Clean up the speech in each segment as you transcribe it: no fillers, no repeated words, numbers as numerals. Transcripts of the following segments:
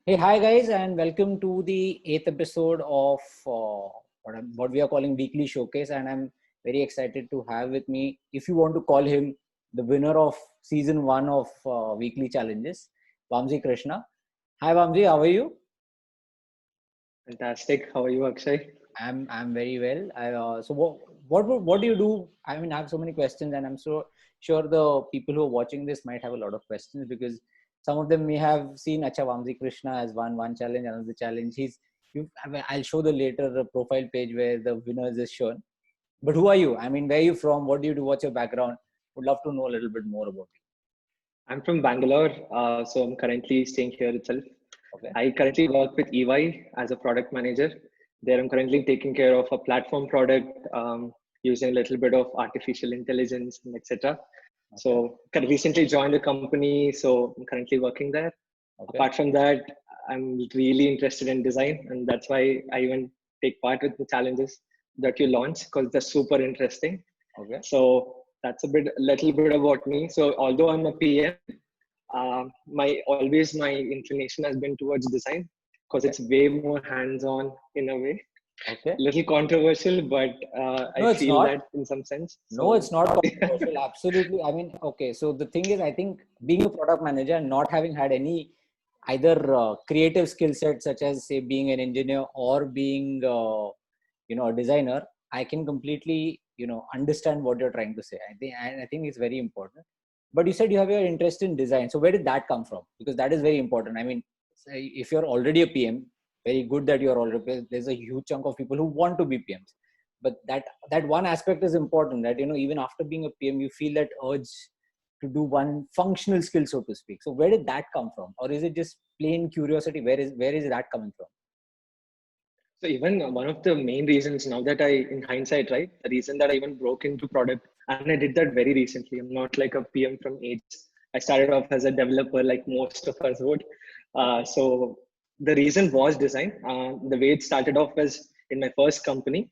Hey, hi guys, and welcome to the eighth episode of what we are calling Weekly Showcase. And I'm very excited to have with me, if you want to call him the winner of season one of Weekly Challenges, Vamsi Krishna. Hi, Vamsi, how are you? Fantastic. How are you, Akshay? I'm very well. So what do you do? I mean, I have so many questions, and I'm so sure the people who are watching this might have a lot of questions because some of them may have seen Acha Vamsi Krishna as one challenge, another challenge. I'll show the later profile page where the winners is shown. But who are you? I mean, where are you from? What do you do? What's your background? Would love to know a little bit more about I'm from Bangalore, so I'm currently staying here itself. you. Okay. I currently work with EY as a product manager. There, I'm currently taking care of a platform product using a little bit of artificial intelligence and etc. Okay. So, recently joined the company, so I'm currently working there. Okay. Apart from that, I'm really interested in design, and that's why I even take part with the challenges that you launch because they're super interesting. Okay. So that's a little bit about me. So although I'm a PM, my inclination has been towards design because Okay. it's way more hands-on in a way. Okay. Little controversial, but I No, it's feel not. that in some sense. No, it's So not controversial. Absolutely. I mean, okay. So the thing is, I think being a product manager and not having had any either creative skill set, such as say being an engineer or being, a designer, I can completely, understand what you're trying to say. I think it's very important. But you said you have your interest in design. So where did that come from? Because that is very important. I mean, say if you're already a PM, very good that you're already. There's a huge chunk of people who want to be PMs, but that one aspect is important, that even after being a PM you feel that urge to do one functional skill, so to speak. So where did that come from, or is it just plain curiosity? Where is that coming from? So even one of the main reasons now that in hindsight, right, the reason that I even broke into product, and I did that very recently. I'm not like a PM from age. I started off as a developer, like most of us would. Okay. So the reason was design. The way it started off was in my first company.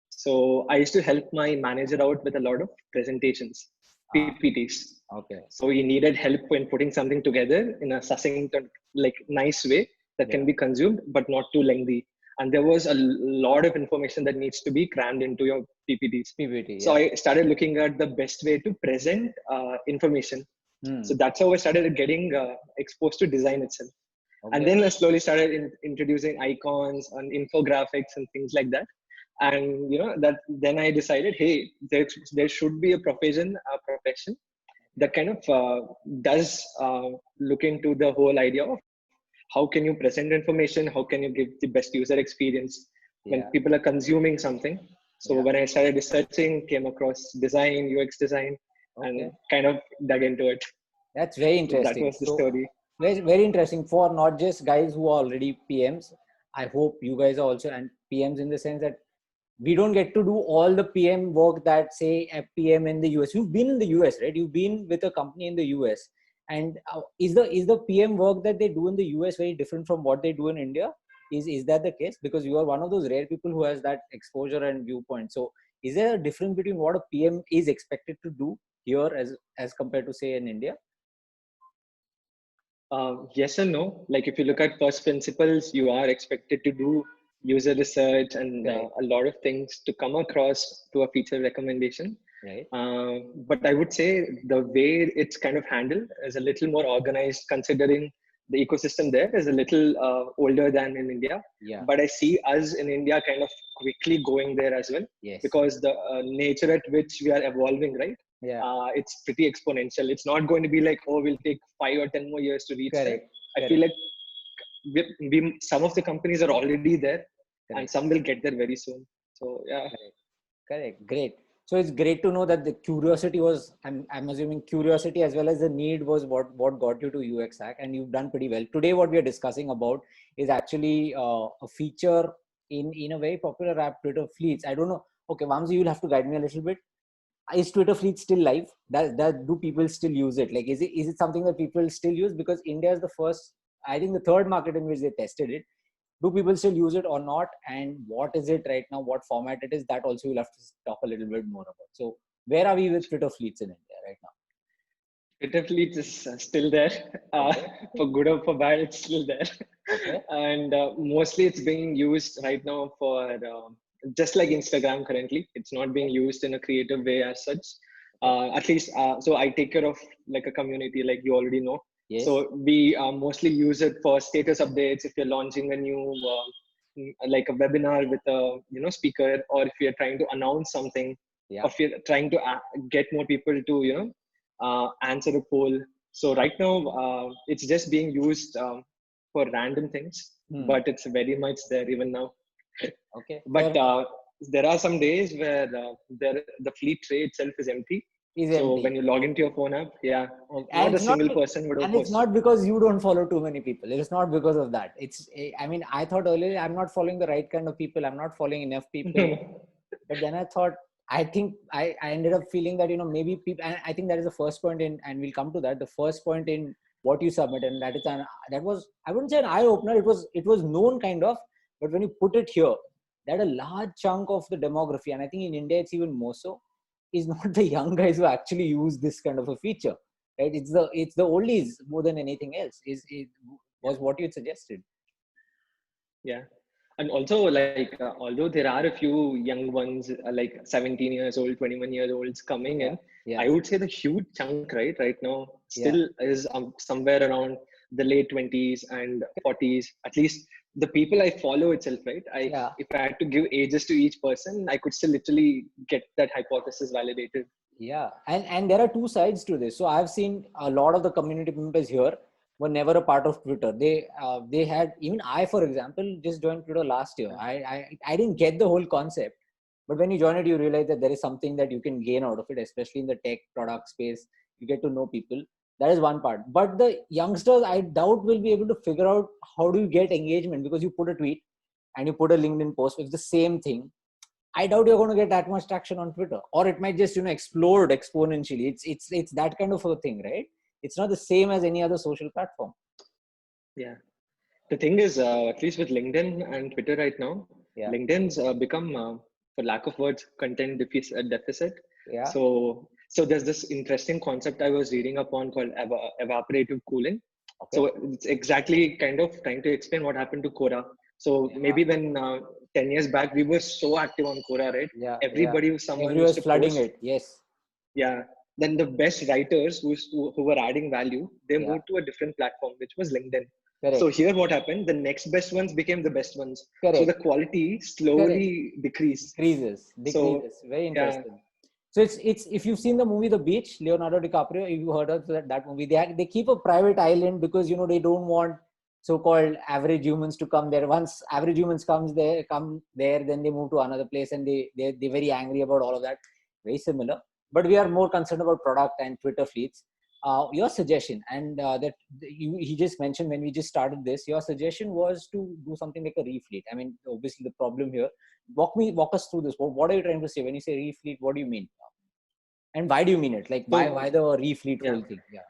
So I used to help my manager out with a lot of presentations, Ah, PPTs. okay. So he needed help when putting something together in a succinct, like nice way that can Yeah. be consumed, but not too lengthy. And there was a lot of information that needs to be crammed into your PPTs. PPT. So Yeah. I started looking at the best way to present information. So Hmm. that's how I started getting exposed to design itself. And Okay. then I slowly started introducing icons and infographics and things like that. And that then I decided, hey, there should be a profession that kind of does look into the whole idea of how can you present information, how can you give the best user experience when Yeah. people are consuming something. So Yeah. when I started researching, came across design, UX design, and Okay. kind of dug into it. That's very So that interesting. was the So story. very interesting for not just guys who are already PMs. I hope you guys are also and PMs, in the sense that we don't get to do all the PM work that say a PM in the US. You've been in the US, right? You've been with a company in the US. And is the PM work that they do in the US very different from what they do in India? Is that the case? Because you are one of those rare people who has that exposure and viewpoint. So is there a difference between what a PM is expected to do here as compared to say in India? Yes and no. Like if you look at first principles, you are expected to do user research and Correct. a lot of things to come across to a feature recommendation. Right. But I would say the way it's kind of handled is a little more organized, considering the ecosystem there is a little older than in India. Yeah. But I see us in India kind of quickly going there as well, Yes. because the nature at which we are evolving, right? Yeah. It's pretty exponential. It's not going to be like, oh, we'll take 5 or 10 more years to reach there. Correct. I feel Correct. like some of the companies are already there, and Correct. some will get there very soon. So yeah. Correct. Correct. Great. So it's great to know that the curiosity was, I'm assuming curiosity as well as the need was what got you to UX Hack, and you've done pretty well. Today, what we are discussing about is actually a feature in a very popular app, Twitter Fleets. I don't know. Okay, Vamsi, you'll have to guide me a little bit. Is Twitter Fleet still live? That do people still use it? Like, is it something that people still use? Because India is the first, I think, the third market in which they tested it. Do people still use it or not? And what is it right now? What format it is? That also we'll have to talk a little bit more about. So, where are we with Twitter Fleets in India right now? Twitter fleet is still there. Okay. For good or for bad, it's still there. Okay. And mostly it's being used right now for just like Instagram currently. It's not being Okay. used in a creative way as such. Okay. At least, so I take care of like a community, like you already know. Yes. So we mostly use it for status updates. If you're launching a new, like a webinar with a speaker, or if you're trying to announce something, or Yeah. if you're trying to get more people to answer a poll. So right now, it's just being used for random things, Hmm. but it's very much there even now. Okay. But Fair enough. there are some days where the fleet tray itself is empty. Is So when empty. you log into your phone app, yeah, Okay. not a single person would have And it's posted. not because you don't follow too many people. It is not because of that. I mean, I thought earlier I'm not following the right kind of people. I'm not following enough people. But then I thought, I think I ended up feeling that, maybe people, and I think that is the first point in, and we'll come to that, the first point in what you submit. And that was, I wouldn't say an eye opener. It was known kind of, but when you put it here, that a large chunk of the demography, and I think in India, it's even more so, is not the young guys who actually use this kind of a feature, right? It's the oldies more than anything else. It was what you suggested. Yeah. And also, like, although there are a few young ones, like 17 years old, 21 years olds coming Yeah, in, yeah, I would say the huge chunk, right now, yeah, still is somewhere around the late 20s and 40s. At least the people I follow itself, right? yeah, If I had to give ages to each person, I could still literally get that hypothesis validated. yeah. And there are two sides to this. So I've seen a lot of the community members here were never a part of Twitter. They had, even I, for example, just joined Twitter last year. I didn't get the whole concept, but when you join it, you realize that there is something that you can gain out of it, especially in the tech product space. You get to know people. That is one part. But the youngsters, I doubt, will be able to figure out how do you get engagement, because you put a tweet and you put a LinkedIn post. It's the same thing. I doubt you're going to get that much traction on Twitter, or it might just explode exponentially. It's that kind of a thing, right? It's not the same as any other social platform. Yeah. The thing is, at least with LinkedIn and Twitter right now, Yeah, LinkedIn's become, for lack of words, deficit. yeah. So there's this interesting concept I was reading upon called evaporative cooling. Okay. So it's exactly kind of trying to explain what happened to Quora. So Yeah, maybe when 10 years back, we were so active on Quora, right? yeah, yeah. Someone used Everyone's to flooding post. it. Yes. Yeah. Then the best writers who were adding value, they Yeah. moved to a different platform, which was LinkedIn. So Correct. here what happened, the next best ones became the best ones. So the Correct. quality Correct. slowly decreased. Decreases. So Decreases. Very yeah, interesting. So it's if you've seen the movie The Beach, Leonardo DiCaprio, if you heard of that movie, they keep a private island because they don't want so-called average humans to come there. Once average humans come there, then they move to another place, and they're very angry about all of that. Very similar, but we are more concerned about product and Twitter feeds. Your suggestion, and that he just mentioned when we just started this, your suggestion was to do something like a refleet. I mean, obviously the problem here. Walk us through this. What are you trying to say when you say refleet? What do you mean, and why do you mean it? Like, why so the refleet yeah. whole thing? Yeah.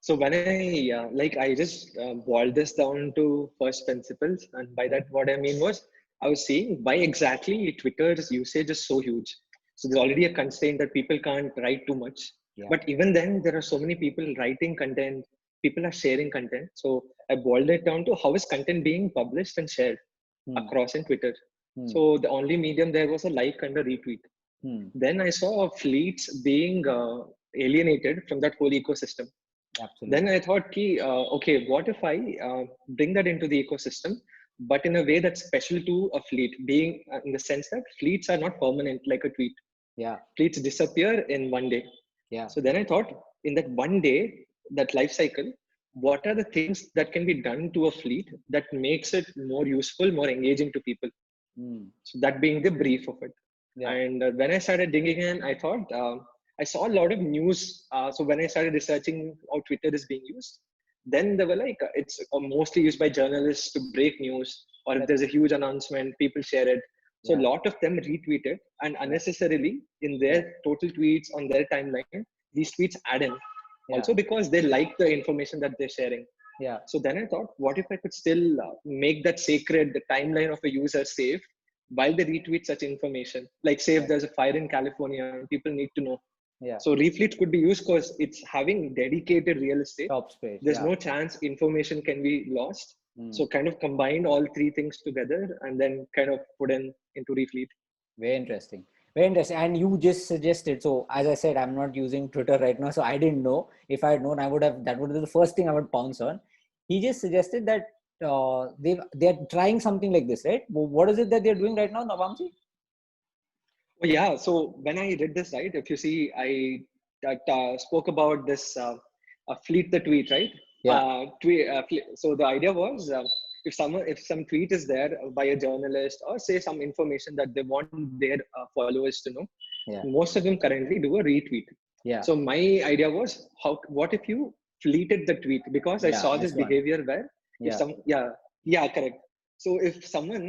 So when I just boiled this down to first principles, and by Okay. that what I mean was I was saying why exactly Twitter's usage is so huge. So there's already a constraint that people can't write too much, Yeah. but even then there are so many people writing content, people are sharing content. So I boiled it down to how is content being published and shared Hmm. across in Twitter. Hmm. So the only medium there was a like and a retweet. Hmm. Then I saw fleets being alienated from that whole ecosystem. Then Absolutely. I thought, okay, what if I bring that into the ecosystem, but in a way that's special to a fleet, being in the sense that fleets are not permanent like a tweet. Yeah. Fleets disappear in one day. Yeah. So then I thought, in that one day, that life cycle, what are the things that can be done to a fleet that makes it more useful, more engaging to people? Hmm. So that being the brief of it. Yeah. And when I started digging in, I thought I saw a lot of news. So when I started researching how Twitter is being used, then they were like, it's mostly used by journalists to break news, or if there's Correct. a huge announcement, people share it. So a Yeah. lot of them retweet it, and Yeah. unnecessarily in Yeah. their total tweets on their timeline, these tweets add in. Yeah. Also because they like the information that they're sharing. Yeah. So then I thought, what if I could still make that sacred, the timeline of a user safe while they retweet such information? Like, say if Yeah. there's a fire in California, people need to know. Yeah. So Refleet could be used because it's having dedicated real estate. Shop space. There's Yeah. no chance information can be lost. Hmm. So kind of combined all three things together and then kind of put into Refleet. Very interesting. Very interesting. And you just suggested. So as I said, I'm not using Twitter right now, so I didn't know. If I had known, I would have. That would be the first thing I would pounce on. He just suggested that they're trying something like this, right? What is it that they're doing right now, Vamsi? Oh, yeah. So when I did this, right, if you see, I spoke about this fleet the tweet, right? Yeah. So the idea was if some tweet is there by a journalist or say some information that they want their followers to know, Yeah. most of them currently do a retweet. Yeah. So my idea was what if you fleeted the tweet, because I Yeah. saw this S1. behavior where if Yeah. some yeah correct. So if someone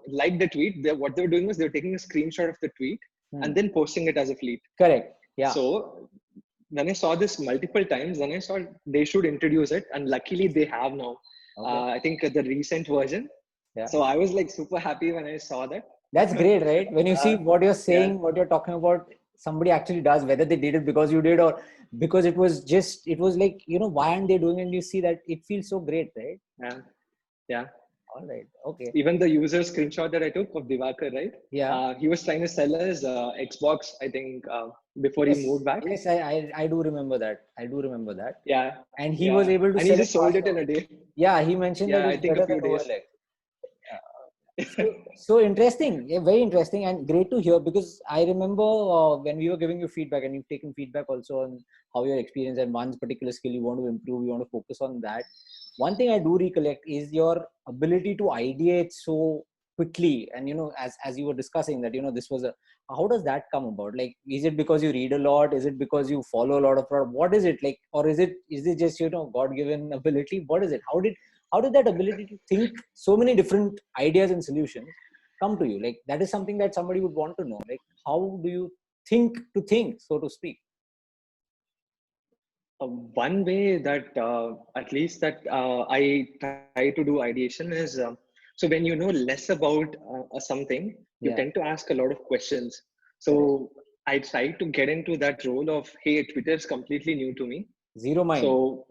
liked the tweet, what they were doing was they were taking a screenshot of the tweet and then posting it as a fleet. Correct. Yeah. So when I saw this multiple times, then I saw they should introduce it, and luckily they have now. Okay. I think the recent version. Yeah. So I was like super happy when I saw that. That's great, right? When you see what you're saying, Yeah. what you're talking about, somebody actually does, whether they did it because you did or because it was like, why aren't they doing it? And you see that it feels so great, right? Yeah. Yeah. All right. Okay. Even the user screenshot that I took of Divakar, right? Yeah. He was trying to sell us Xbox, I think, before he moved back. Yes, I do remember that. I do remember that. Yeah. And he was able to and he sell it just sold it faster. in a day. Yeah, he mentioned that Yeah, I it's think a better few than days. OLX. So interesting, yeah, very interesting and great to hear, because I remember when we were giving you feedback, and you've taken feedback also on how your experience and one particular skill you want to improve, you want to focus on that. One thing I do recollect is your ability to ideate so quickly. And as you were discussing that, this was how does that come about? Like, is it because you read a lot? Is it because you follow a lot of product? What is it like? Or is it just God-given ability? What is it? How did that ability to think so many different ideas and solutions come to you? Like, that is something that somebody would want to know. Like, how do you think, so to speak? One way that at least that I try to do ideation is so when you know less about something, you Yeah. tend to ask a lot of questions. Correct. So I try to get into that role of, hey, Twitter is completely new to me. Zero mind. So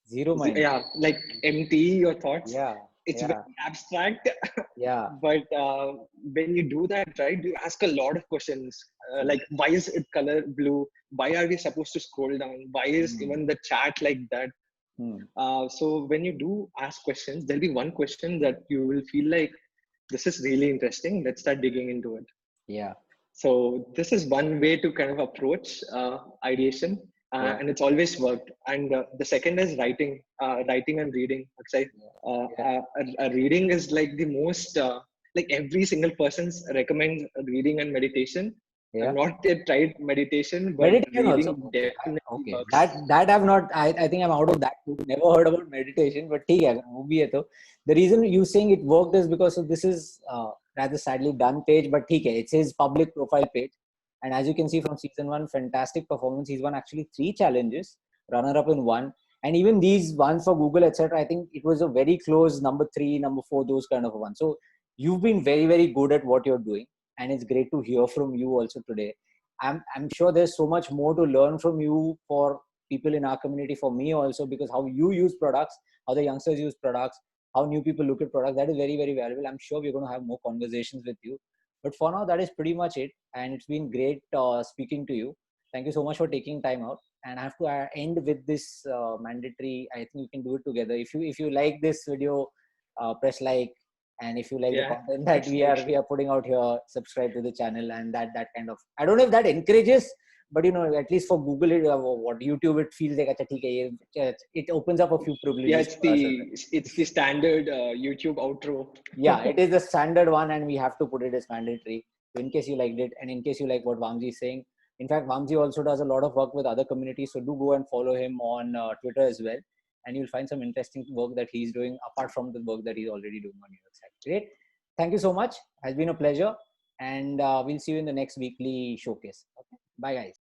Zero mind. yeah, like empty your thoughts. Yeah. It's Yeah. very abstract, Yeah. but when you do that, right, you ask a lot of questions. Like, why is it color blue? Why are we supposed to scroll down? Why is even the chat like that? So when you do ask questions, there'll be one question that you will feel like, this is really interesting. Let's start digging into it. Yeah. So this is one way to kind of approach ideation, Yeah. and it's always worked. And the second is writing and reading. Outside, a reading is like the most like every single person recommends reading and meditation. Yeah. I've not yet tried meditation, but Meditation also. reading definitely Okay. works. That I've not. I think I'm out of that too. Never heard about meditation, but ठीक है, वो भी है तो. The reason you saying it worked is because of this is rather sadly done page, but ठीक है, it's his public profile page, and as you can see from season 1, fantastic performance. He's won actually 3 challenges, runner up in 1, and even these ones for Google, etc. I think it was a very close number 3, number 4, those kind of a one. So you've been very, very good at what you're doing, and it's great to hear from you also today. I'm sure there's so much more to learn from you for people in our community, for me also, because how you use products, how the youngsters use products, how new people look at products, that is very, very valuable. I'm sure we're going to have more conversations with you. But for now, that is pretty much it. And it's been great speaking to you. Thank you so much for taking time out. And I have to end with this mandatory. I think we can do it together. If you like this video, press like, and if you like the content that we are putting out here, subscribe to the channel. And that kind of, I don't know if that encourages, but at least for Google, what YouTube, it feels like it opens up a few privileges. Yeah, it's the standard YouTube outro. Yeah, it is the standard one, and we have to put it as mandatory. So in case you liked it, and in case you like what Vamsi is saying, in fact, Vamsi also does a lot of work with other communities. So do go and follow him on Twitter as well, and you'll find some interesting work that he's doing apart from the work that he's already doing on your website. Great. Thank you so much. Has been a pleasure. And we'll see you in the next weekly showcase. Okay. Bye, guys.